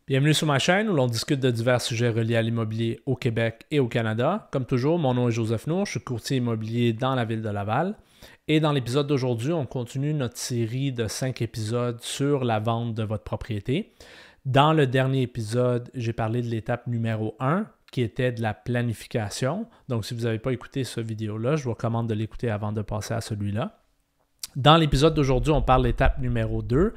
Bienvenue sur ma chaîne où l'on discute de divers sujets reliés à l'immobilier au Québec et au Canada. Comme toujours, mon nom est Joseph Nour, je suis courtier immobilier dans la ville de Laval. Et dans l'épisode d'aujourd'hui, on continue notre série de 5 épisodes sur la vente de votre propriété. Dans le dernier épisode, j'ai parlé de l'étape numéro 1, qui était de la planification. Donc, si vous n'avez pas écouté cette vidéo-là, je vous recommande de l'écouter avant de passer à celui-là. Dans l'épisode d'aujourd'hui, on parle de l'étape numéro 2,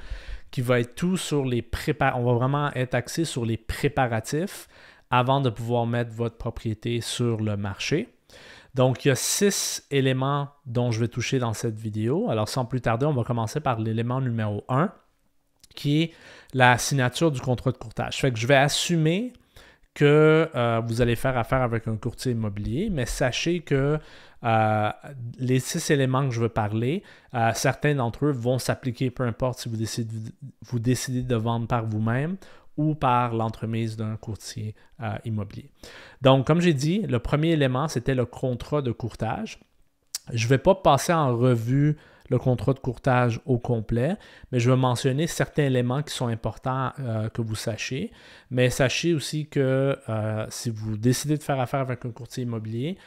qui va être tout sur les préparatifs. On va vraiment être axé sur les préparatifs avant de pouvoir mettre votre propriété sur le marché. Donc, il y a 6 éléments dont je vais toucher dans cette vidéo. Alors, sans plus tarder, on va commencer par l'élément numéro 1, qui est la signature du contrat de courtage. Fait que je vais assumer que vous allez faire affaire avec un courtier immobilier, mais sachez que les 6 éléments que je veux parler, certains d'entre eux vont s'appliquer, peu importe si vous décidez de vendre par vous-même ou par l'entremise d'un courtier immobilier. Donc, comme j'ai dit, le premier élément, c'était le contrat de courtage. Je ne vais pas passer en revue le contrat de courtage au complet, mais je vais mentionner certains éléments qui sont importants que vous sachiez. Mais sachez aussi que si vous décidez de faire affaire avec un courtier immobilier,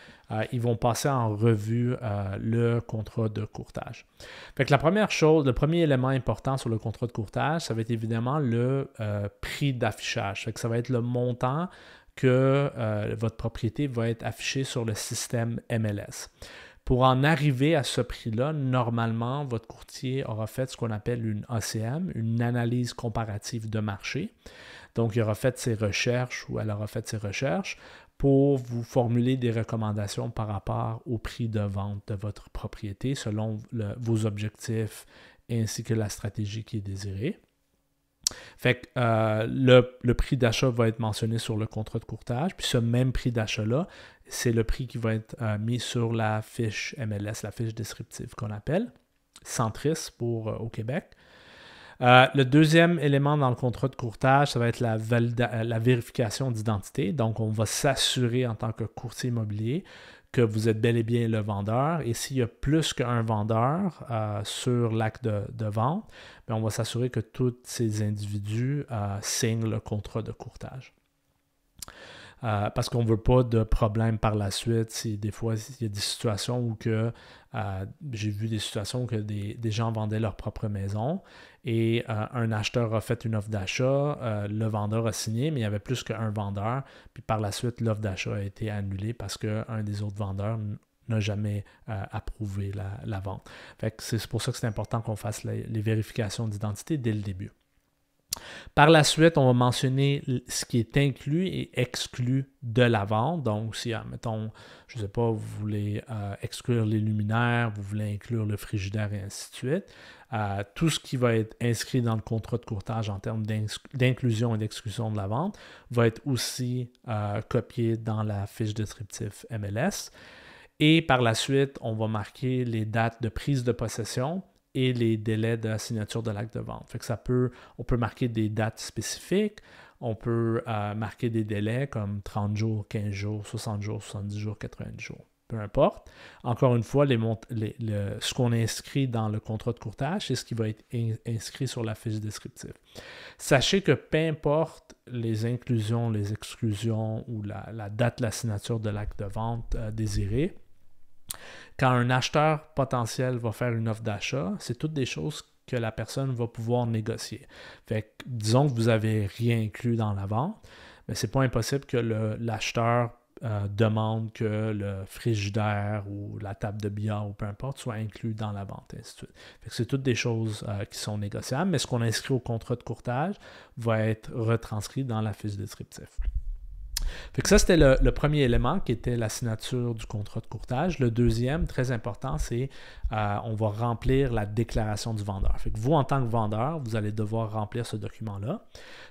ils vont passer en revue le contrat de courtage. Fait que la première chose, le premier élément important sur le contrat de courtage, ça va être évidemment le prix d'affichage. Fait que ça va être le montant que votre propriété va être affichée sur le système MLS. Pour en arriver à ce prix-là, normalement, votre courtier aura fait ce qu'on appelle une ACM, une analyse comparative de marché. Donc, il aura fait ses recherches ou elle aura fait ses recherches pour vous formuler des recommandations par rapport au prix de vente de votre propriété selon vos objectifs ainsi que la stratégie qui est désirée. Fait que le prix d'achat va être mentionné sur le contrat de courtage, puis ce même prix d'achat-là, c'est le prix qui va être mis sur la fiche MLS, la fiche descriptive qu'on appelle, Centris au Québec. Le deuxième élément dans le contrat de courtage, ça va être la vérification d'identité. Donc, on va s'assurer en tant que courtier immobilier que vous êtes bel et bien le vendeur. Et s'il y a plus qu'un vendeur sur l'acte de vente, bien, on va s'assurer que tous ces individus signent le contrat de courtage. Parce qu'on ne veut pas de problème par la suite. Si des fois, il y a des situations où j'ai vu des situations où des gens vendaient leur propre maison et un acheteur a fait une offre d'achat, le vendeur a signé, mais il y avait plus qu'un vendeur. Puis par la suite, l'offre d'achat a été annulée parce qu'un des autres vendeurs n'a jamais approuvé la vente. Fait que c'est pour ça que c'est important qu'on fasse les vérifications d'identité dès le début. Par la suite, on va mentionner ce qui est inclus et exclu de la vente. Donc, si, mettons, je ne sais pas, vous voulez exclure les luminaires, vous voulez inclure le frigidaire et ainsi de suite, tout ce qui va être inscrit dans le contrat de courtage en termes d'inclusion et d'exclusion de la vente va être aussi copié dans la fiche descriptive MLS. Et par la suite, on va marquer les dates de prise de possession et les délais de signature de l'acte de vente. Fait que on peut marquer des dates spécifiques, on peut marquer des délais comme 30 jours, 15 jours, 60 jours, 70 jours, 90 jours, peu importe. Encore une fois, ce qu'on inscrit dans le contrat de courtage, c'est ce qui va être inscrit sur la fiche descriptive. Sachez que peu importe les inclusions, les exclusions ou la date de la signature de l'acte de vente désirée, quand un acheteur potentiel va faire une offre d'achat, c'est toutes des choses que la personne va pouvoir négocier. Fait que, disons que vous n'avez rien inclus dans la vente, mais ce n'est pas impossible que l'acheteur demande que le frigidaire ou la table de billard ou peu importe soit inclus dans la vente, ainsi de suite. Fait que c'est toutes des choses qui sont négociables, mais ce qu'on inscrit au contrat de courtage va être retranscrit dans la fiche descriptive. Fait que ça, c'était le premier élément qui était la signature du contrat de courtage. Le deuxième, très important, c'est on va remplir la déclaration du vendeur. Fait que vous, en tant que vendeur, vous allez devoir remplir ce document-là.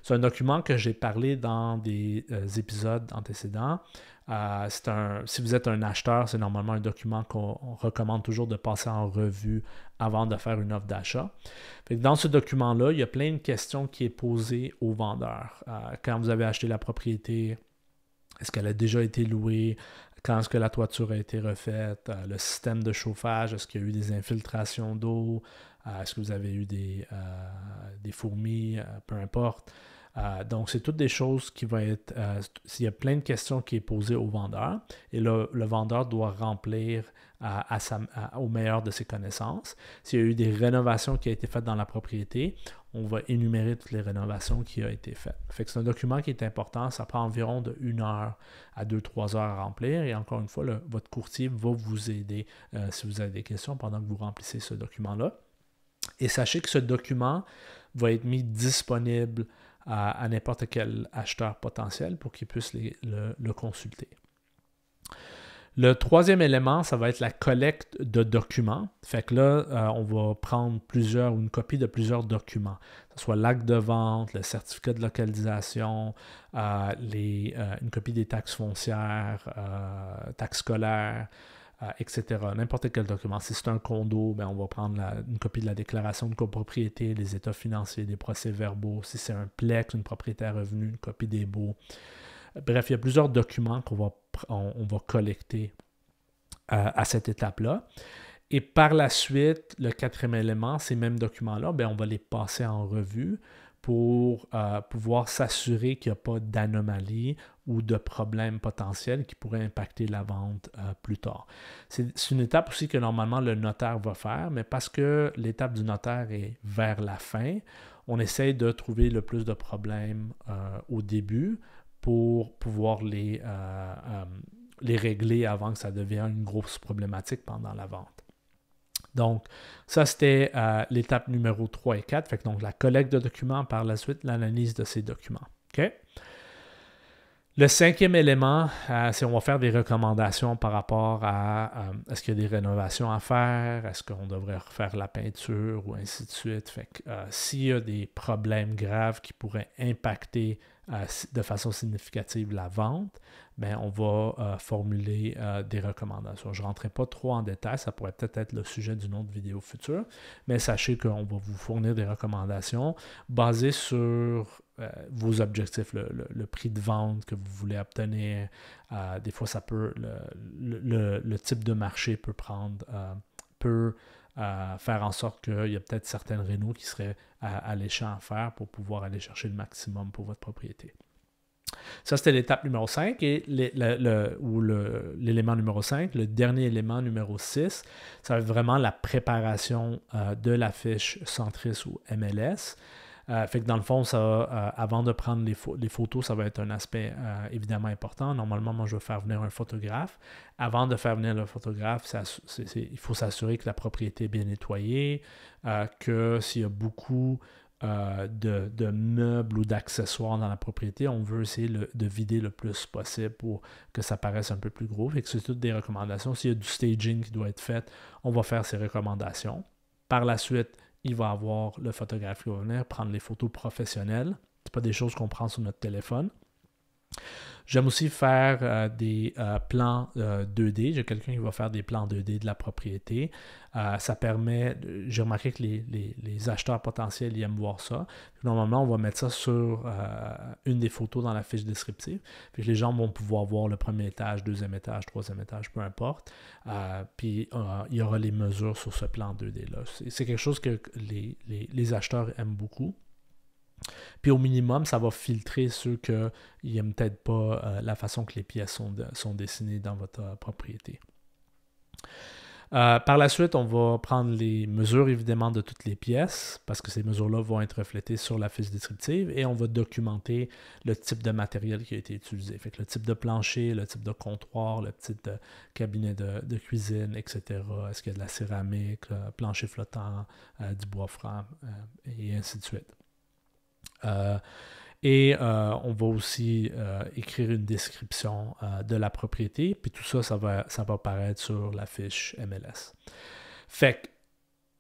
C'est un document que j'ai parlé dans des épisodes antécédents. Si vous êtes un acheteur, c'est normalement un document qu'on recommande toujours de passer en revue avant de faire une offre d'achat. Dans ce document-là, il y a plein de questions qui sont posées au vendeur. Quand vous avez acheté la propriété, est-ce qu'elle a déjà été louée? Quand est-ce que la toiture a été refaite? Le système de chauffage, est-ce qu'il y a eu des infiltrations d'eau? Est-ce que vous avez eu des fourmis? Peu importe. Donc, c'est toutes des choses qui vont être... s'il y a plein de questions qui sont posées au vendeur, et là, le vendeur doit remplir au meilleur de ses connaissances. S'il y a eu des rénovations qui ont été faites dans la propriété, on va énumérer toutes les rénovations qui ont été faites. Fait que c'est un document qui est important. Ça prend environ de 1 heure à 2-3 heures à remplir. Et encore une fois, votre courtier va vous aider si vous avez des questions pendant que vous remplissez ce document-là. Et sachez que ce document va être mis disponible à n'importe quel acheteur potentiel pour qu'il puisse le consulter. Le troisième élément, ça va être la collecte de documents. Fait que là, on va prendre une copie de plusieurs documents, que ce soit l'acte de vente, le certificat de localisation, une copie des taxes foncières, taxes scolaires, etc. N'importe quel document. Si c'est un condo, on va prendre une copie de la déclaration de copropriété, les états financiers, des procès-verbaux. Si c'est un PLEC, une propriété à revenu, une copie des baux. Bref, il y a plusieurs documents qu'on va collecter à cette étape-là. Et par la suite, le quatrième élément, ces mêmes documents-là, on va les passer en revue pour pouvoir s'assurer qu'il n'y a pas d'anomalie ou de problèmes potentiels qui pourraient impacter la vente plus tard. C'est une étape aussi que normalement le notaire va faire, mais parce que l'étape du notaire est vers la fin, on essaye de trouver le plus de problèmes au début pour pouvoir les régler avant que ça devienne une grosse problématique pendant la vente. Donc, ça, c'était l'étape numéro 3 et 4. Fait que donc, la collecte de documents, par la suite, l'analyse de ces documents. OK? Le cinquième élément, c'est on va faire des recommandations par rapport à est-ce qu'il y a des rénovations à faire, est-ce qu'on devrait refaire la peinture ou ainsi de suite. Fait que s'il y a des problèmes graves qui pourraient impacter de façon significative la vente, on va formuler des recommandations. Je ne rentrerai pas trop en détail, ça pourrait peut-être être le sujet d'une autre vidéo future, mais sachez qu'on va vous fournir des recommandations basées sur vos objectifs, le prix de vente que vous voulez obtenir. Des fois, ça peut le type de marché peut faire en sorte qu'il y a peut-être certaines rénaux qui seraient alléchants à faire pour pouvoir aller chercher le maximum pour votre propriété. Ça, c'était l'étape numéro 5 et l'élément numéro 5. Le dernier élément, numéro 6, ça va être vraiment la préparation de la fiche Centris ou MLS. Fait que dans le fond, avant de prendre les photos, ça va être un aspect évidemment important. Normalement, moi, je vais faire venir un photographe. Avant de faire venir le photographe, il faut s'assurer que la propriété est bien nettoyée, que s'il y a beaucoup de meubles ou d'accessoires dans la propriété, on veut essayer de vider le plus possible pour que ça paraisse un peu plus gros. Fait que c'est toutes des recommandations. S'il y a du staging qui doit être fait, on va faire ces recommandations. Par la suite, il va avoir le photographe qui va venir prendre les photos professionnelles. Ce n'est pas des choses qu'on prend sur notre téléphone. J'aime aussi faire des plans 2D. J'ai quelqu'un qui va faire des plans 2D de la propriété. Ça permet, j'ai remarqué que les acheteurs potentiels ils aiment voir ça. Puis normalement, on va mettre ça sur une des photos dans la fiche descriptive. Puis les gens vont pouvoir voir le premier étage, deuxième étage, troisième étage, peu importe. Puis il y aura les mesures sur ce plan 2D-là. C'est quelque chose que les acheteurs aiment beaucoup. Puis au minimum, ça va filtrer ceux qui n'aiment peut-être pas la façon que les pièces sont dessinées dans votre propriété. Par la suite, on va prendre les mesures évidemment de toutes les pièces parce que ces mesures-là vont être reflétées sur la fiche descriptive et on va documenter le type de matériel qui a été utilisé. Fait que le type de plancher, le type de comptoir, le type de cabinet de cuisine, etc. Est-ce qu'il y a de la céramique, plancher flottant, du bois franc et ainsi de suite. On va aussi écrire une description de la propriété, puis tout ça, ça va apparaître sur la fiche MLS. Fait que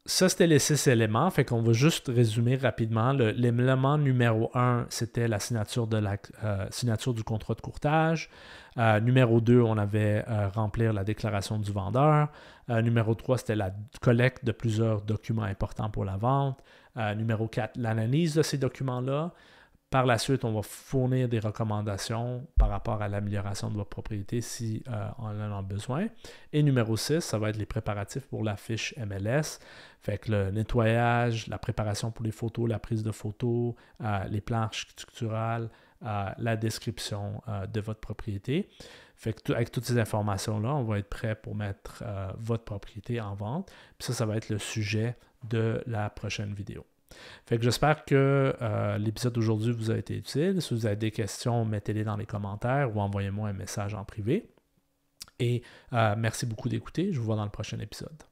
ça, c'était les 6 éléments. Fait qu'on va juste résumer rapidement. L'élément numéro 1, c'était la signature du contrat de courtage. Numéro 2, on avait remplir la déclaration du vendeur. Numéro 3, c'était la collecte de plusieurs documents importants pour la vente. Numéro 4, l'analyse de ces documents-là. Par la suite, on va fournir des recommandations par rapport à l'amélioration de votre propriété si on en a besoin. Et numéro 6, ça va être les préparatifs pour la fiche MLS. Fait que le nettoyage, la préparation pour les photos, la prise de photos, les plans architecturales, la description de votre propriété. Fait que avec toutes ces informations-là, on va être prêt pour mettre votre propriété en vente. Puis ça va être le sujet de la prochaine vidéo. Fait que j'espère que l'épisode d'aujourd'hui vous a été utile. Si vous avez des questions, mettez-les dans les commentaires ou envoyez-moi un message en privé. Et merci beaucoup d'écouter. Je vous vois dans le prochain épisode.